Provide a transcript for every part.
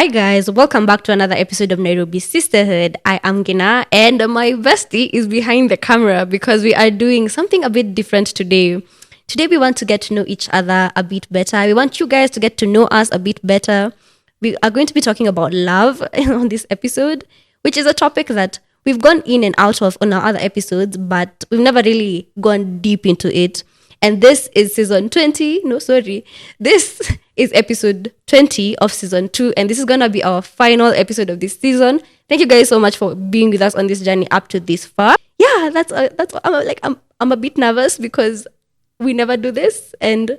Hi guys, welcome back to another episode of Nairobi Sisterhood. I am Ngina and my bestie is behind the camera because we are doing something a bit different today. Today we want to get to know each other a bit better. We want you guys to get to know us a bit better. We are going to be talking about love on this episode, which is a topic that we've gone in and out of on our other episodes, but we've never really gone deep into it. And this is season 20. No, sorry. This is episode 20 of season 2. And this is going to be our final episode of this season. Thank you guys so much for being with us on this journey up to this far. Yeah, I'm a bit nervous because we never do this. And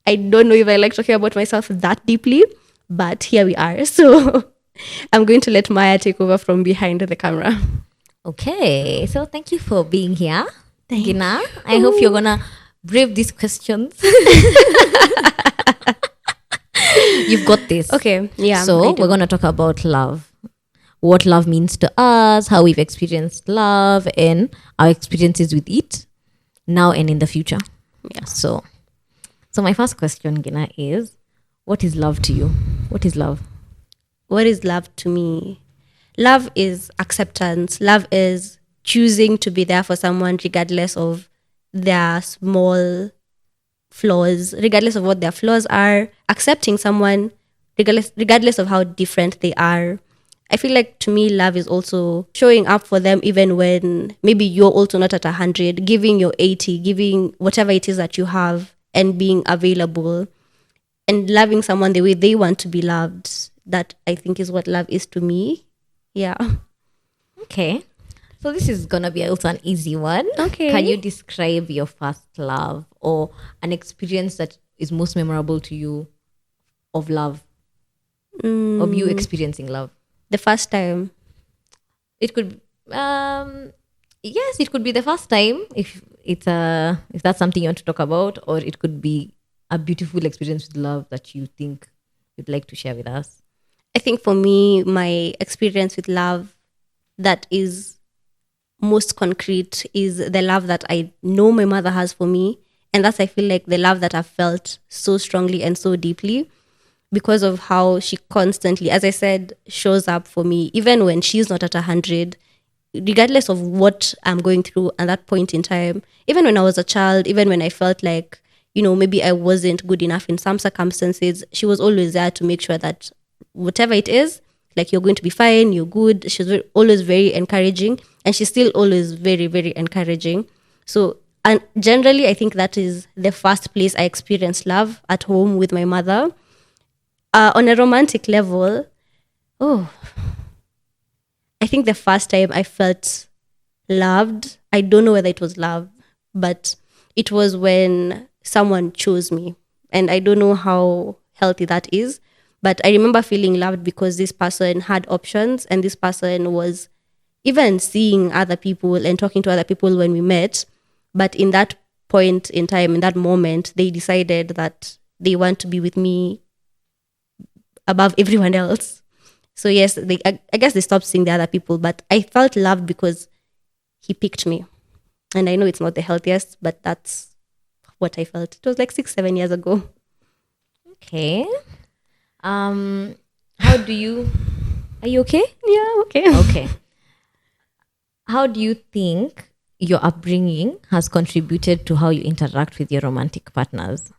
I don't know if I like talking about myself that deeply, but here we are. So I'm going to let Maya take over from behind the camera. Okay, so thank you for being here, Ngina. I hope you're gonna brave these questions. You've got this. Okay, yeah. So we're gonna talk about love, what love means to us, how we've experienced love, and our experiences with it now and in the future. Yeah. So my first question, Ngina, is: what is love to you? What is love? What is love to me? Love is acceptance. Love is choosing to be there for someone regardless of their small flaws, regardless of what their flaws are, accepting someone regardless of how different they are. I feel like to me, love is also showing up for them even when maybe you're also not at 100, giving your 80, giving whatever it is that you have and being available and loving someone the way they want to be loved. That I think is what love is to me. Yeah. Okay. So this is gonna be also an easy one. Okay. Can you describe your first love or an experience that is most memorable to you of love? Of you experiencing love? The first time. It could yes, it could be the first time if that's something you want to talk about, or it could be a beautiful experience with love that you think you'd like to share with us. I think for me, my experience with love that is most concrete is the love that I know my mother has for me. And that's, I feel like, the love that I've felt so strongly and so deeply because of how she constantly, as I said, shows up for me, even when she's not at 100, regardless of what I'm going through at that point in time. Even when I was a child, even when I felt like, maybe I wasn't good enough in some circumstances, she was always there to make sure that whatever it is, like, you're going to be fine, you're good. She's always very encouraging, and she's still always very, very encouraging. So, and generally, I think that is the first place I experienced love, at home with my mother. On a romantic level, I think the first time I felt loved, I don't know whether it was love, but it was when someone chose me. And I don't know how healthy that is. But I remember feeling loved because this person had options, and this person was even seeing other people and talking to other people when we met. But in that point in time, in that moment, they decided that they want to be with me above everyone else. So yes, I guess they stopped seeing the other people, but I felt loved because he picked me. And I know it's not the healthiest, but that's what I felt. It was like 6-7 years ago. Okay. Are you okay? Yeah, okay. Okay. How do you think your upbringing has contributed to how you interact with your romantic partners?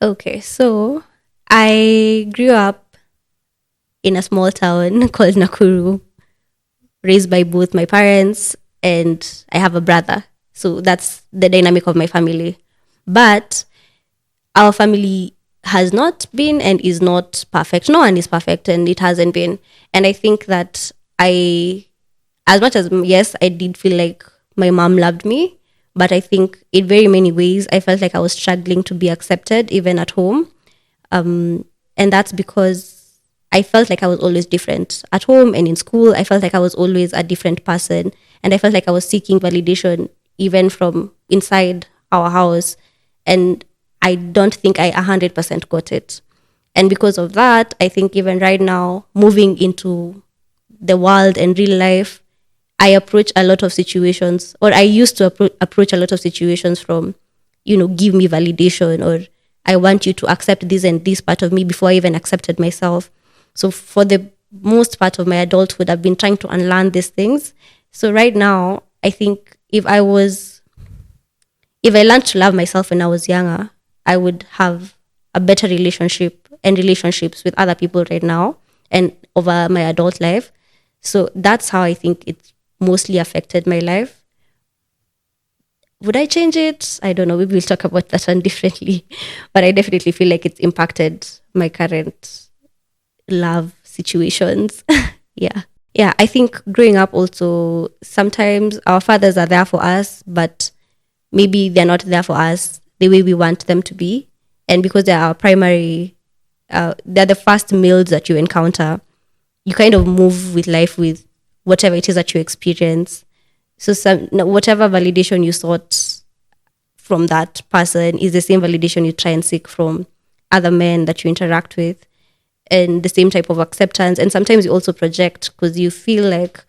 Okay, so I grew up in a small town called Nakuru, raised by both my parents, and I have a brother. So that's the dynamic of my family. But our family has not been and is not perfect. No one is perfect, and it hasn't been. And I think that as much as, yes, I did feel like my mom loved me, but I think in very many ways, I felt like I was struggling to be accepted, even at home. And that's because I felt like I was always different. At home and in school, I felt like I was always a different person. And I felt like I was seeking validation, even from inside our house. And I don't think I 100% got it. And because of that, I think even right now, moving into the world and real life, I approach a lot of situations, or I used to approach a lot of situations from, give me validation, or I want you to accept this and this part of me before I even accepted myself. So for the most part of my adulthood, I've been trying to unlearn these things. So right now, I think if I learned to love myself when I was younger, I would have a better relationship and relationships with other people right now and over my adult life. So that's how I think it mostly affected my life. Would I change it? I don't know. Maybe we'll talk about that one differently. But I definitely feel like it's impacted my current love situations. Yeah. Yeah. I think growing up also, sometimes our fathers are there for us, but maybe they're not there for us the way we want them to be. And because they're our primary, they're the first males that you encounter, you kind of move with life with whatever it is that you experience. So whatever validation you sought from that person is the same validation you try and seek from other men that you interact with, and the same type of acceptance. And sometimes you also project because you feel like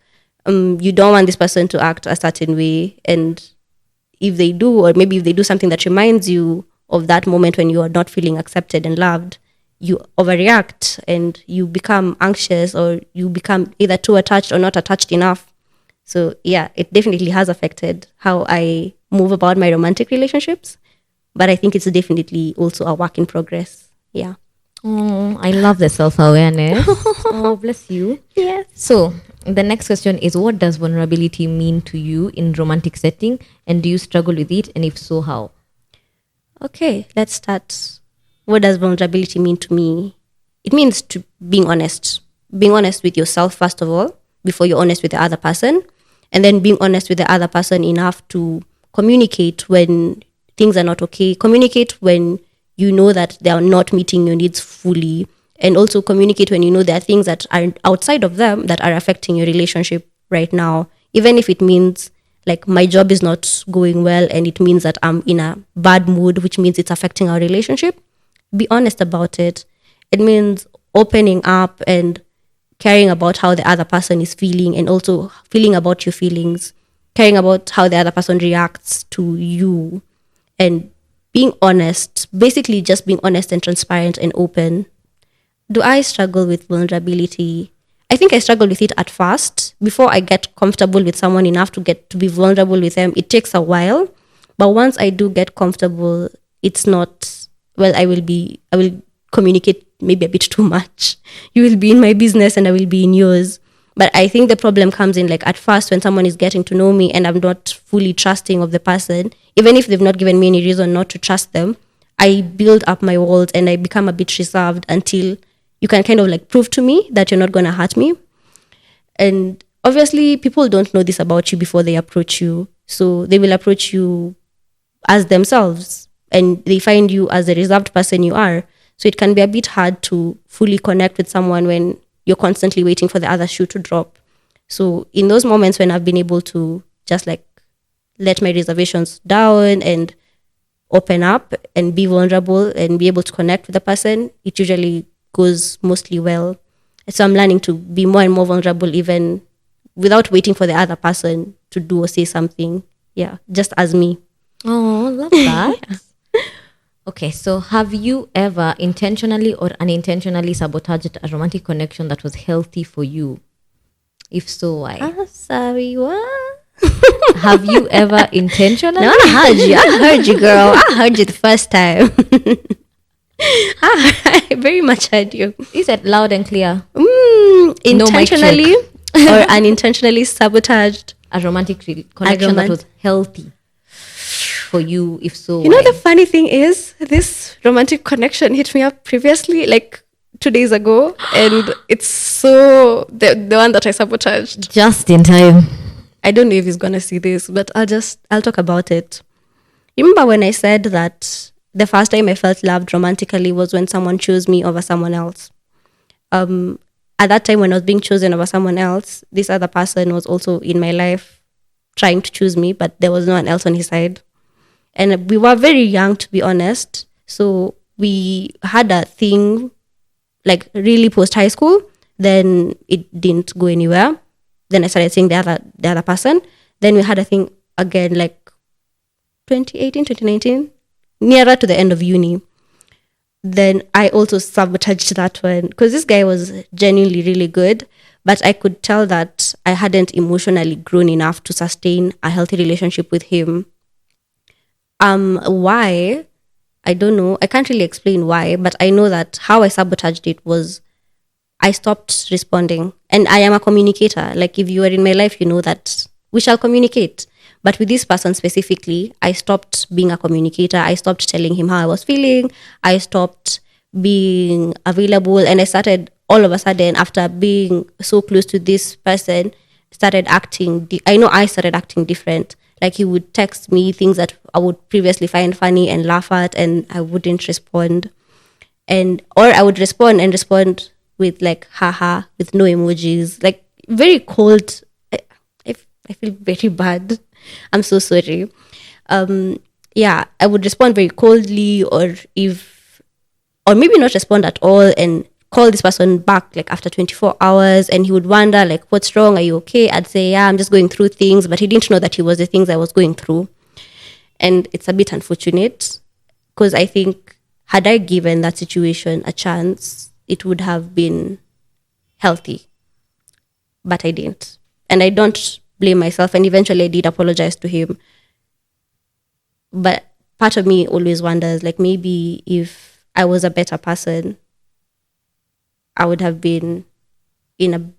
you don't want this person to act a certain way. And if they do, or maybe if they do something that reminds you of that moment when you are not feeling accepted and loved, you overreact and you become anxious, or you become either too attached or not attached enough. So yeah, it definitely has affected how I move about my romantic relationships. But I think it's definitely also a work in progress. Yeah. Oh, I love the self-awareness. Oh, bless you. Yes. So the next question is, what does vulnerability mean to you in romantic setting? And do you struggle with it? And if so, how? Okay, let's start. What does vulnerability mean to me? It means to being honest. Being honest with yourself, first of all, before you're honest with the other person. And then being honest with the other person enough to communicate when things are not okay. Communicate when you know that they are not meeting your needs fully. And also communicate when you know there are things that are outside of them that are affecting your relationship right now. Even if it means like my job is not going well and it means that I'm in a bad mood, which means it's affecting our relationship. Be honest about it. It means opening up and caring about how the other person is feeling, and also feeling about your feelings, caring about how the other person reacts to you, and being honest, basically just being honest and transparent and open. Do I struggle with vulnerability? I think I struggle with it at first. Before I get comfortable with someone enough to get to be vulnerable with them, it takes a while. But once I do get comfortable, it's not, well, I will communicate maybe a bit too much. You will be in my business and I will be in yours. But I think the problem comes in like at first when someone is getting to know me and I'm not fully trusting of the person, even if they've not given me any reason not to trust them, I build up my walls and I become a bit reserved until you can kind of like prove to me that you're not going to hurt me. And obviously people don't know this about you before they approach you. So they will approach you as themselves and they find you as the reserved person you are. So it can be a bit hard to fully connect with someone when you're constantly waiting for the other shoe to drop. So in those moments when I've been able to just like let my reservations down and open up and be vulnerable and be able to connect with the person, it usually goes mostly well. So I'm learning to be more and more vulnerable even without waiting for the other person to do or say something. Yeah, just as me. Oh, love that. Okay, so have you ever intentionally or unintentionally sabotaged a romantic connection that was healthy for you? If so, why? Sorry, what? Have you ever intentionally? No, I heard you, girl. I heard you the first time. I very much heard you. You said loud and clear. Intentionally or unintentionally sabotaged a romantic connection that was healthy for you. If so, you know, the funny thing is this romantic connection hit me up previously, like 2 days ago, and it's so the one that I sabotaged just in time. I don't know if he's gonna see this, but I'll talk about it. Remember when I said that the first time I felt loved romantically was when someone chose me over someone else? At that time when I was being chosen over someone else, this other person was also in my life trying to choose me, but there was no one else on his side. And we were very young, to be honest. So we had a thing like really post high school. Then it didn't go anywhere. Then I started seeing the other person. Then we had a thing again, like 2018, 2019, nearer to the end of uni. then I also sabotaged that one because this guy was genuinely really good, but I could tell that I hadn't emotionally grown enough to sustain a healthy relationship with him. Why? I don't know. I can't really explain why, but I know that how I sabotaged it was I stopped responding. And I am a communicator. Like if you are in my life, you know that we shall communicate. But with this person specifically, I stopped being a communicator. I stopped telling him how I was feeling. I stopped being available. And I started all of a sudden, after being so close to this person, started acting. I know I started acting different. Like he would text me things that I would previously find funny and laugh at, and I wouldn't respond. Or I would respond with like haha, with no emojis, like very cold. I feel very bad. I'm so sorry. Yeah, I would respond very coldly, or maybe not respond at all, and call this person back like after 24 hours, and he would wonder like, what's wrong? Are you okay? I'd say, yeah, I'm just going through things, but he didn't know that he was the things I was going through. And it's a bit unfortunate because I think had I given that situation a chance, it would have been healthy, but I didn't. And I don't blame myself, and eventually I did apologize to him. But part of me always wonders, like maybe if I was a better person, I would have been in a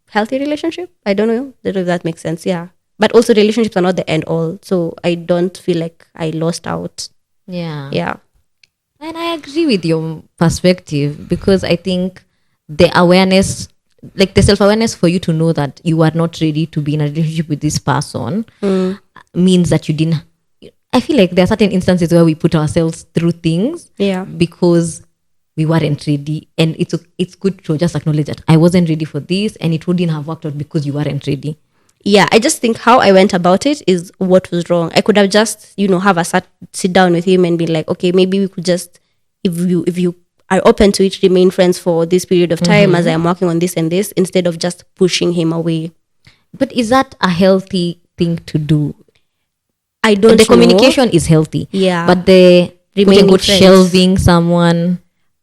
healthy relationship. I don't know if that makes sense. Yeah. But also relationships are not the end all. So I don't feel like I lost out. Yeah. Yeah. And I agree with your perspective, because I think the awareness, like the self-awareness for you to know that you are not ready to be in a relationship with this person means that you didn't. I feel like there are certain instances where we put ourselves through things because we weren't ready, and it's good to just acknowledge that I wasn't ready for this, and it wouldn't have worked out because you weren't ready. Yeah, I just think how I went about it is what was wrong. I could have just, have a sit down with him and be like, okay, maybe we could just, if you are open to it, remain friends for this period of time as I am working on this and this, instead of just pushing him away. But is that a healthy thing to do? I don't know. The communication is healthy. Yeah. But the remaining shelving someone,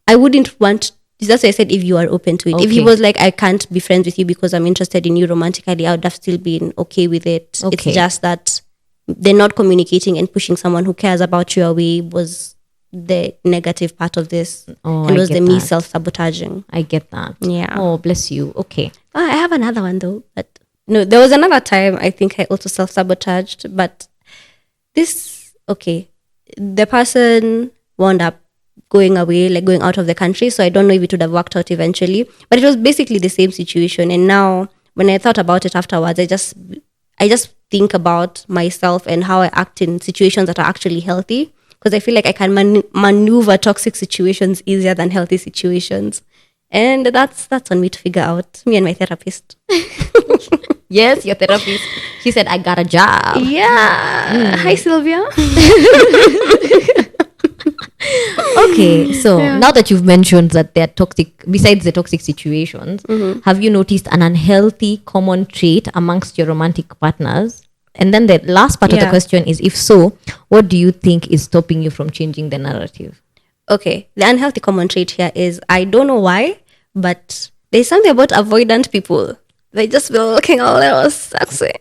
I wouldn't want. That's why I said if you are open to it. Okay. If he was like, I can't be friends with you because I'm interested in you romantically, I would have still been okay with it. Okay. It's just that they're not communicating and pushing someone who cares about you away was the negative part of this. And was the me self-sabotaging. I get that. Yeah. Oh, bless you. Okay. I have another one though. But no, there was another time I think I also self-sabotaged. But the person wound up going away, like going out of the country. So I don't know if it would have worked out eventually. But it was basically the same situation. And now when I thought about it afterwards, I just think about myself and how I act in situations that are actually healthy. Because I feel like I can maneuver toxic situations easier than healthy situations. And that's on me to figure out. Me and my therapist. Yes, your therapist. She said, I got a job. Yeah. Hi, Sylvia. Okay, so now that you've mentioned that they're toxic, besides the toxic situations, have you noticed an unhealthy common trait amongst your romantic partners? And then the last part of the question is, if so, what do you think is stopping you from changing the narrative? Okay, the unhealthy common trait here is, I don't know why, but there's something about avoidant people. They just feel looking a little sexy.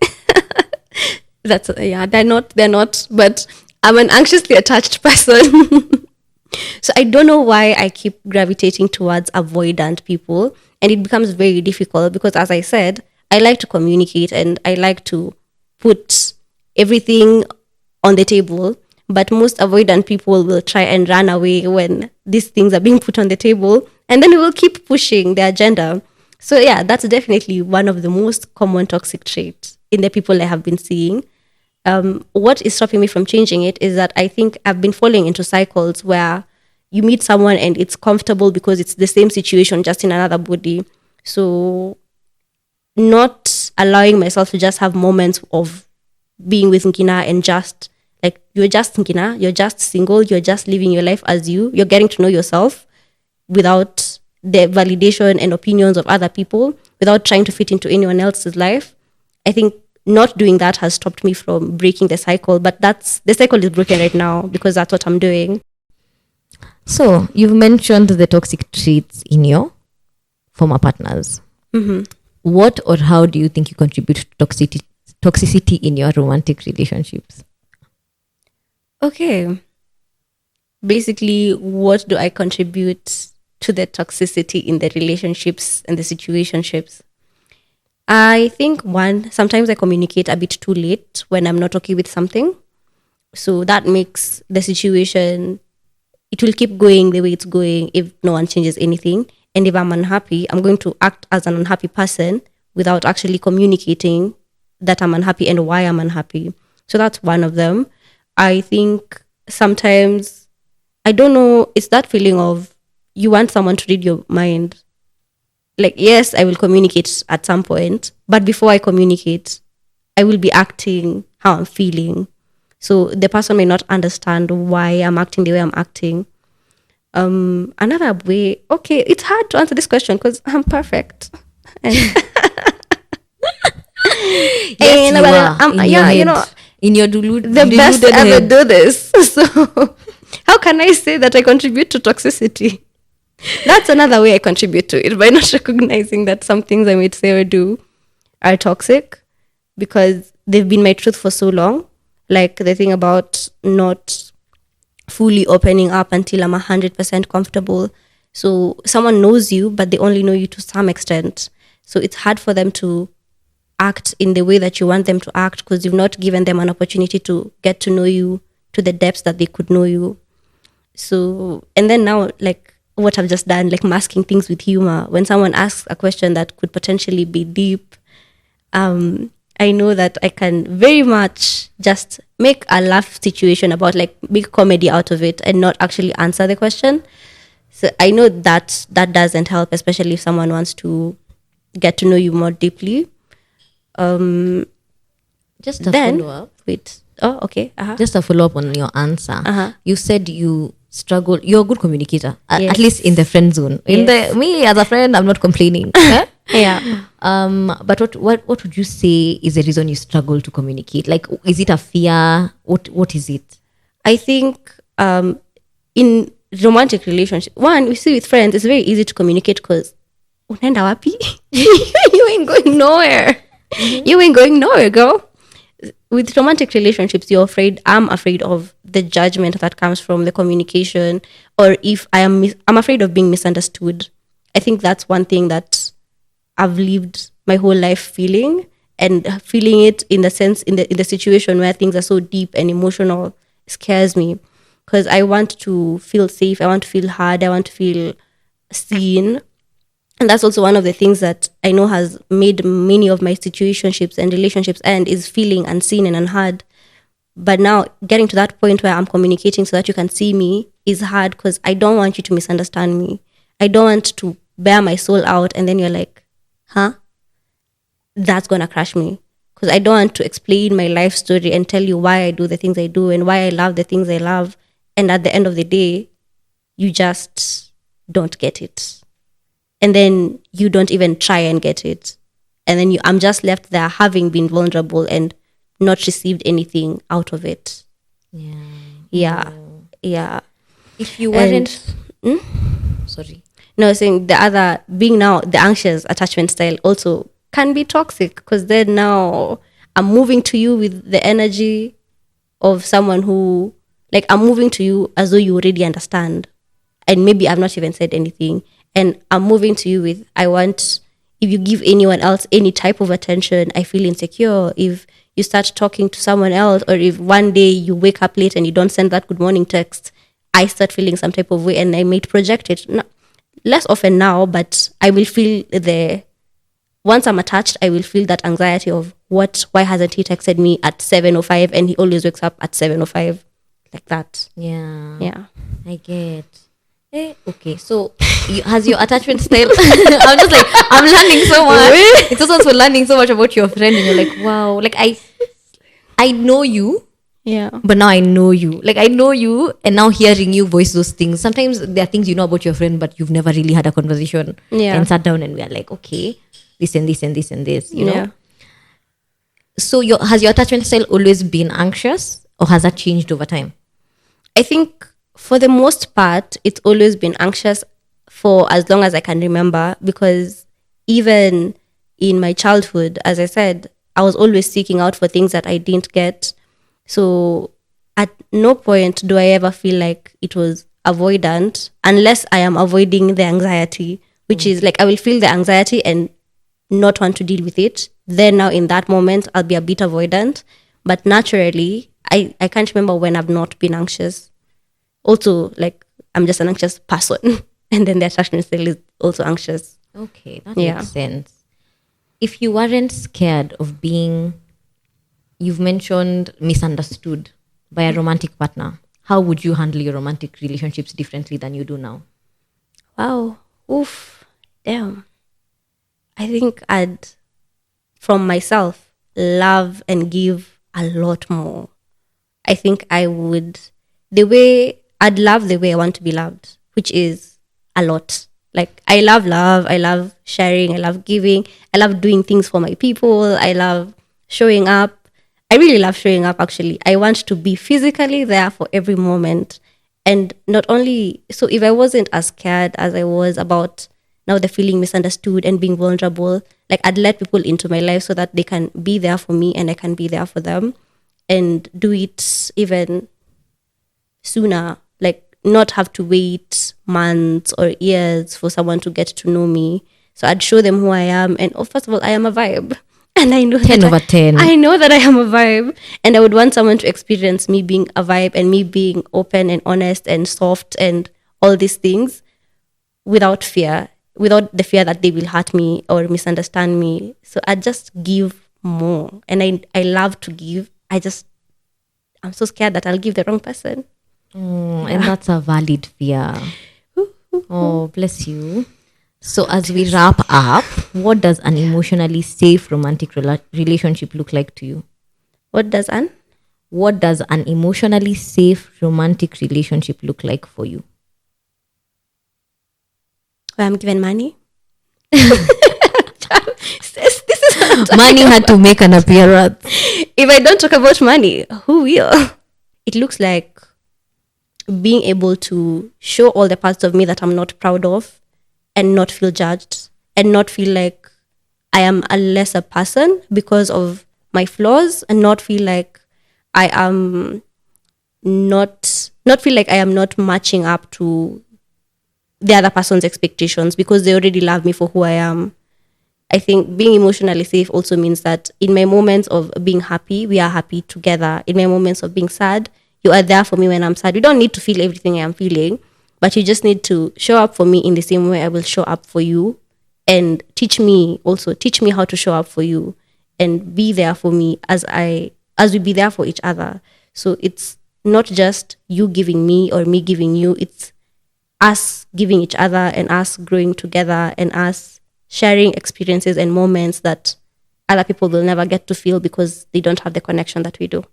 They're not, but I'm an anxiously attached person. So I don't know why I keep gravitating towards avoidant people, and it becomes very difficult because, as I said, I like to communicate and I like to put everything on the table, but most avoidant people will try and run away when these things are being put on the table, and then we will keep pushing the agenda. So yeah, that's definitely one of the most common toxic traits in the people I have been seeing. What is stopping me from changing it is that I think I've been falling into cycles where you meet someone and it's comfortable because it's the same situation, just in another body. So not allowing myself to just have moments of being with Ngina and just like, you're just Ngina, you're just single, you're just living your life as you're getting to know yourself without the validation and opinions of other people, without trying to fit into anyone else's life. I think not doing that has stopped me from breaking the cycle, but the cycle is broken right now because that's what I'm doing. So you've mentioned the toxic traits in your former partners. What or how do you think you contribute to toxicity in your romantic relationships? Okay. Basically, what do I contribute to the toxicity in the relationships and the situationships? I think one, sometimes I communicate a bit too late when I'm not okay with something. So that makes the situation, it will keep going the way it's going if no one changes anything. And if I'm unhappy, I'm going to act as an unhappy person without actually communicating that I'm unhappy and why I'm unhappy. So that's one of them. I think sometimes, I don't know, it's that feeling of you want someone to read your mind. Like, yes, I will communicate at some point, but before I communicate, I will be acting how I'm feeling. So the person may not understand why I'm acting the way I'm acting. Another way, okay, it's hard to answer this question because I'm perfect. Yes, And you are. In your yeah, head. you know, in your the best deluded ever head. do this. So how can I say that I contribute to toxicity? That's another way I contribute to it, by not recognizing that some things I might say or do are toxic because they've been my truth for so long. Like the thing about not fully opening up until I'm 100% comfortable. So someone knows you, but they only know you to some extent. So it's hard for them to act in the way that you want them to act because you've not given them an opportunity to get to know you to the depths that they could know you. So, and then now, like what I've just done, like masking things with humor. When someone asks a question that could potentially be deep, I know that I can very much just make a laugh situation about like make comedy out of it and not actually answer the question. So I know that that doesn't help, especially if someone wants to get to know you more deeply. Just a Then, follow-up. wait. Oh, okay. Just a follow-up on your answer. Uh-huh. You said you struggle. You're a good communicator, Yes. at least in the friend zone. In the me as a friend, I'm not complaining. Eh? Yeah. But what would you say is the reason you struggle to communicate? Like, is it a fear? What is it? I think in romantic relationship, one, we see with friends, it's very easy to communicate because unaenda wapi? You ain't going nowhere. You ain't going nowhere, girl. With romantic relationships, I'm afraid of the judgment that comes from the communication, or if I'm afraid of being misunderstood. I think that's one thing that I've lived my whole life feeling, and feeling it in the sense in the situation where things are so deep and emotional scares me because I want to feel safe, I want to feel heard, I want to feel seen. And that's also one of the things that I know has made many of my situationships and relationships end, is feeling unseen and unheard. But now getting to that point where I'm communicating so that you can see me is hard because I don't want you to misunderstand me. I don't want to bear my soul out and then you're like, huh? That's gonna crush me. Because I don't want to explain my life story and tell you why I do the things I do and why I love the things I love. And at the end of the day, you just don't get it. And then you don't even try and get it. And then I'm just left there having been vulnerable and not received anything out of it. Yeah. If you weren't... Sorry. No, saying the other, being now the anxious attachment style also can be toxic because then now I'm moving to you with the energy of someone who, like, I'm moving to you as though you already understand. And maybe I've not even said anything. And I'm moving to you with, if you give anyone else any type of attention, I feel insecure. If you start talking to someone else, or if one day you wake up late and you don't send that good morning text, I start feeling some type of way and I might project it. Less often now, but I will feel once I'm attached, I will feel that anxiety of why hasn't he texted me at 7:05 and he always wakes up at 7:05, like that. Yeah. I get. Okay, so has your attachment style? I'm just like, I'm learning so much. It's also learning so much about your friend, and you're like, wow, like I know you, yeah, but now I know you. Like I know you, and now hearing you voice those things. Sometimes there are things you know about your friend, but you've never really had a conversation and sat down and we are like, okay, this and this and this and this, you know. So has your attachment style always been anxious, or has that changed over time? I think For the most part, it's always been anxious for as long as I can remember, because even in my childhood, as I said, I was always seeking out for things that I didn't get. So at no point do I ever feel like it was avoidant, unless I am avoiding the anxiety, which is like I will feel the anxiety and not want to deal with it. Then now in that moment, I'll be a bit avoidant. But naturally, I can't remember when I've not been anxious. Also, like, I'm just an anxious person. And then the attachment style is also anxious. Okay, that makes sense. If you weren't scared of being, you've mentioned misunderstood by a romantic partner, how would you handle your romantic relationships differently than you do now? Wow. Oof. Damn. I think I'd, from myself, love and give a lot more. I think I would, I'd love the way I want to be loved, which is a lot. Like, I love love, I love sharing, I love giving, I love doing things for my people, I love showing up. I really love showing up, actually. I want to be physically there for every moment. And not only, so if I wasn't as scared as I was about now the feeling misunderstood and being vulnerable, like, I'd let people into my life so that they can be there for me and I can be there for them, and do it even sooner. Like, not have to wait months or years for someone to get to know me. So I'd show them who I am. And first of all, I am a vibe. And I know 10 over 10. I know that I am a vibe. And I would want someone to experience me being a vibe and me being open and honest and soft and all these things without fear, without the fear that they will hurt me or misunderstand me. So I just give more. And I love to give. I'm so scared that I'll give the wrong person. And that's a valid fear. Oh, bless you. So as we wrap up, what does an emotionally safe romantic relationship look like to you? What does an emotionally safe romantic relationship look like for you? Where I'm given money. Money had to make an appearance. If I don't talk about money, who will? It looks like being able to show all the parts of me that I'm not proud of and not feel judged and not feel like I am a lesser person because of my flaws, and not feel like I am not feel like I am not matching up to the other person's expectations because they already love me for who I am. I think being emotionally safe also means that in my moments of being happy, we are happy together. In my moments of being sad, you are there for me when I'm sad. You don't need to feel everything I am feeling, but you just need to show up for me in the same way I will show up for you, and teach me how to show up for you and be there for me as we be there for each other. So it's not just you giving me or me giving you, it's us giving each other and us growing together and us sharing experiences and moments that other people will never get to feel because they don't have the connection that we do.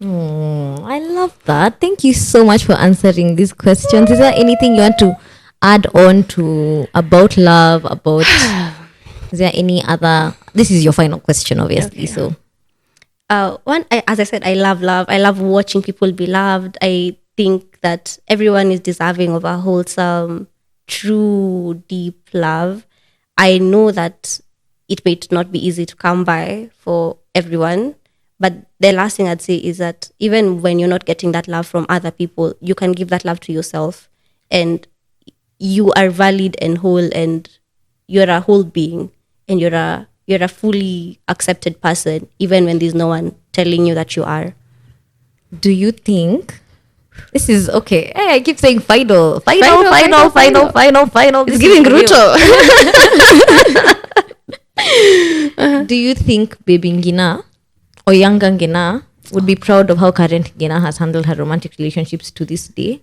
Oh, I love that. Thank you so much for answering these questions. Is there anything you want to add on to about love, is there any other, this is your final question obviously. Okay. So as I said, I love love. I love watching people be loved. I think that everyone is deserving of a wholesome, true, deep love. I know that it may not be easy to come by for everyone, but the last thing I'd say is that even when you're not getting that love from other people, you can give that love to yourself, and you are valid and whole, and you're a whole being, and you're a fully accepted person, even when there's no one telling you that you are. Do you think this is okay? Hey, I keep saying final. It's giving Ruto. Do you think baby Ngina or younger Ngina would be proud of how current Ngina has handled her romantic relationships to this day?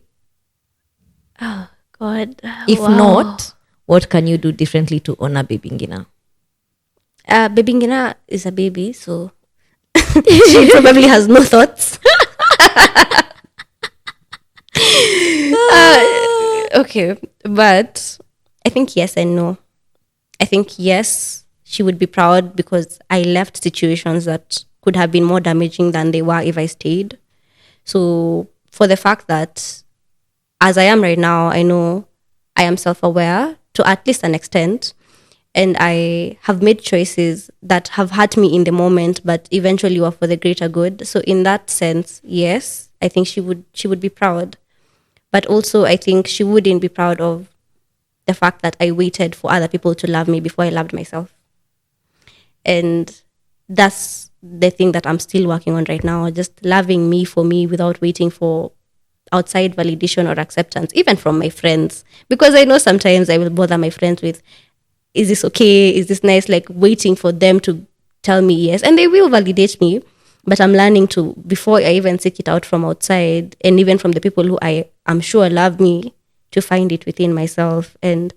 Oh God! If not, what can you do differently to honor baby Ngina? Baby Ngina is a baby, so she probably has no thoughts. Okay, but I think yes and no. I think yes, she would be proud because I left situations that could have been more damaging than they were if I stayed. So for the fact that as I am right now, I know I am self-aware to at least an extent. And I have made choices that have hurt me in the moment, but eventually were for the greater good. So in that sense, yes, I think she would be proud. But also I think she wouldn't be proud of the fact that I waited for other people to love me before I loved myself. And that's the thing that I'm still working on right now, just loving me for me without waiting for outside validation or acceptance, even from my friends. Because I know sometimes I will bother my friends with, is this okay? Is this nice? Like waiting for them to tell me yes. And they will validate me. But I'm learning to, before I even seek it out from outside and even from the people who I am sure love me, to find it within myself. And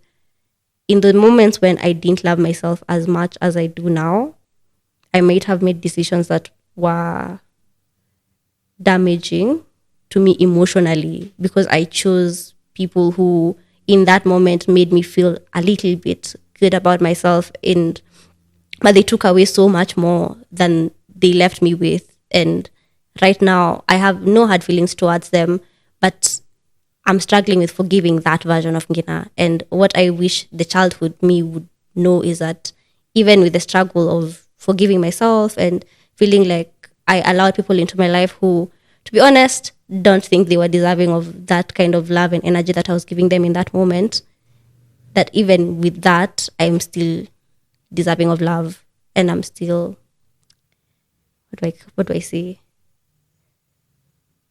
in the moments when I didn't love myself as much as I do now, I might have made decisions that were damaging to me emotionally because I chose people who in that moment made me feel a little bit good about myself, but they took away so much more than they left me with. And right now I have no hard feelings towards them, but I'm struggling with forgiving that version of Ngina. And what I wish the childhood me would know is that even with the struggle of forgiving myself and feeling like I allowed people into my life who, to be honest, don't think they were deserving of that kind of love and energy that I was giving them in that moment, that even with that, I'm still deserving of love. And I'm still, what do I say?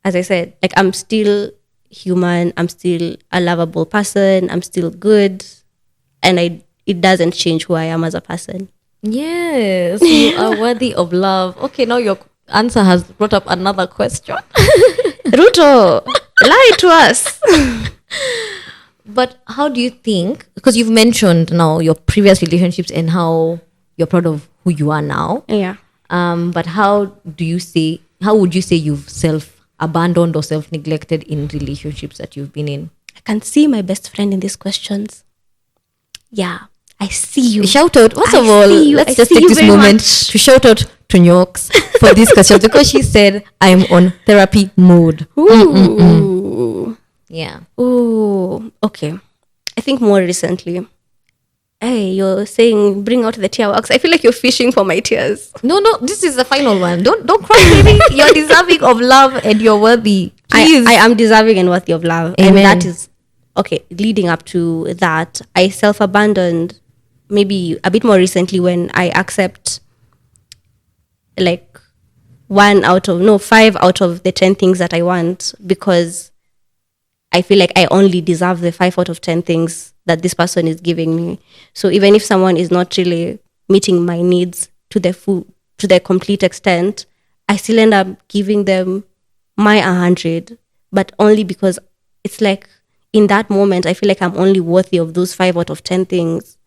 As I said, like I'm still human, I'm still a lovable person, I'm still good. And it doesn't change who I am as a person. Yes, you are worthy of love. Okay, now your answer has brought up another question. Ruto, lie to us. But how do you think, because you've mentioned now your previous relationships and how you're proud of who you are now. Yeah. But how would you say you've self-abandoned or self-neglected in relationships that you've been in? I can see my best friend in these questions. Yeah, I see you. Shout out. First of all, let's just take this moment to shout out to Nyox for this question because she said, I'm on therapy mode. Ooh. Yeah. Ooh. Okay. I think more recently. Hey, you're saying bring out the tear wax. I feel like you're fishing for my tears. No, this is the final one. Don't cry, baby. You're deserving of love and you're worthy. Please. I am deserving and worthy of love. Amen. And that is, okay, leading up to that, I self-abandoned maybe a bit more recently when I accept like 5 out of the 10 things that I want, because I feel like I only deserve the 5 out of 10 things that this person is giving me. So even if someone is not really meeting my needs to the complete extent, I still end up giving them my 100, but only because it's like in that moment, I feel like I'm only worthy of those 5 out of 10 things.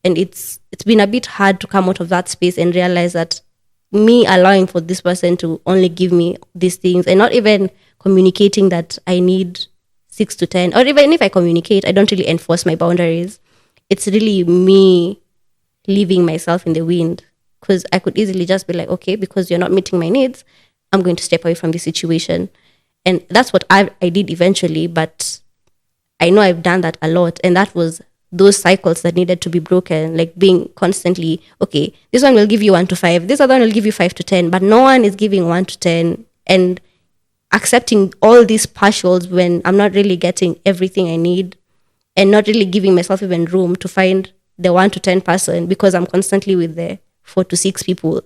And it's been a bit hard to come out of that space and realize that me allowing for this person to only give me these things and not even communicating that I need 6 to 10, or even if I communicate, I don't really enforce my boundaries. It's really me leaving myself in the wind, because I could easily just be like, okay, because you're not meeting my needs, I'm going to step away from this situation. And that's what I did eventually, but I know I've done that a lot. And that was those cycles that needed to be broken, like being constantly, okay, this one will give you 1 to 5, this other one will give you 5 to 10, but no one is giving 1 to 10. And accepting all these partials when I'm not really getting everything I need, and not really giving myself even room to find the 1 to 10 person, because I'm constantly with the 4 to 6 people.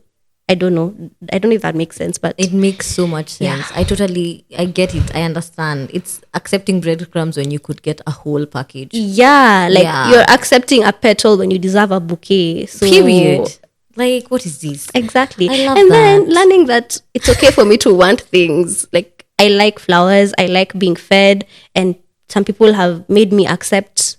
I don't know if that makes sense, but it makes so much sense. Yeah. I get it. I understand. It's accepting breadcrumbs when you could get a whole package. Yeah, you're accepting a petal when you deserve a bouquet. So, period. Like, what is this? Exactly. I love and that. Then learning that it's okay for me to want things. Like, I like flowers, I like being fed, and some people have made me accept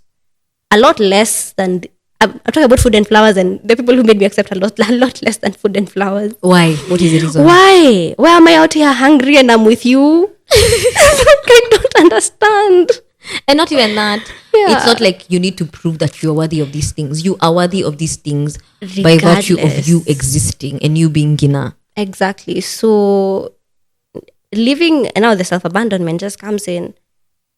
a lot less than I'm talking about food and flowers, and the people who made me accept a lot less than food and flowers. Why? What is the reason? Why am I out here hungry and I'm with you? I don't understand. And not even that. Yeah. It's not like you need to prove that you're worthy of these things. You are worthy of these things by virtue of you existing and you being Ngina. Exactly. So living, and now the self-abandonment just comes in.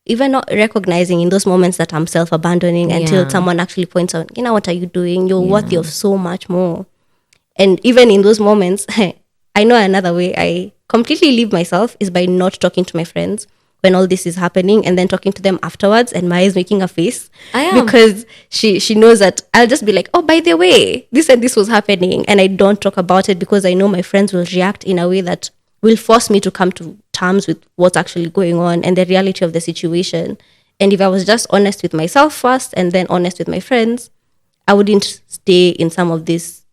even not recognizing in those moments that I'm self-abandoning until Yeah. someone actually points out, what are you doing? You're worthy of so much more. And even in those moments, I know another way I completely leave myself is by not talking to my friends when all this is happening, and then talking to them afterwards, and Maya's making a face because she knows that I'll just be like, oh, by the way, this and this was happening, and I don't talk about it because I know my friends will react in a way that will force me to come to terms with what's actually going on and the reality of the situation. And if I was just honest with myself first and then honest with my friends, I wouldn't stay in some of these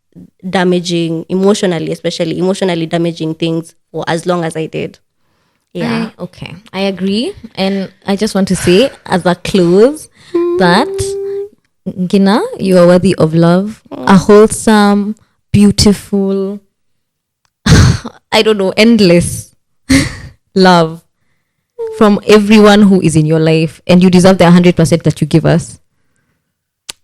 damaging, especially emotionally damaging things for as long as I did. Yeah. I agree. And I just want to say as a close that Ngina, you are worthy of love, a wholesome, beautiful, I don't know, endless love from everyone who is in your life, and you deserve the 100% that you give us.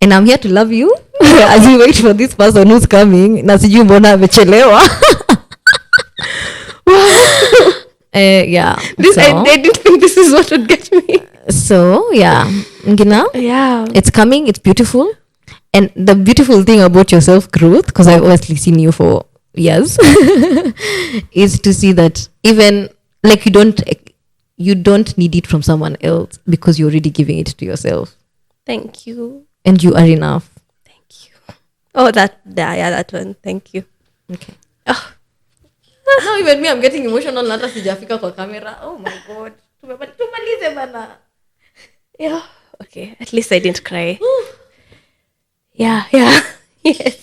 And I'm here to love you as you wait for this person who's coming. Na sijui mbona amechelewa. Yeah. I didn't think this is what would get me. So yeah, Ngina. Yeah. It's coming. It's beautiful. And the beautiful thing about your self-growth, because I've obviously seen you for years, is to see that even like you don't need it from someone else because you're already giving it to yourself. Thank you. And you are enough. Thank you. Oh, that one. Thank you. Okay. Now even me, I'm getting emotional. Nata sijafika kwa camera. Oh my God. Tumalize bana. Yeah. Okay. At least I didn't cry. Yeah. Yes.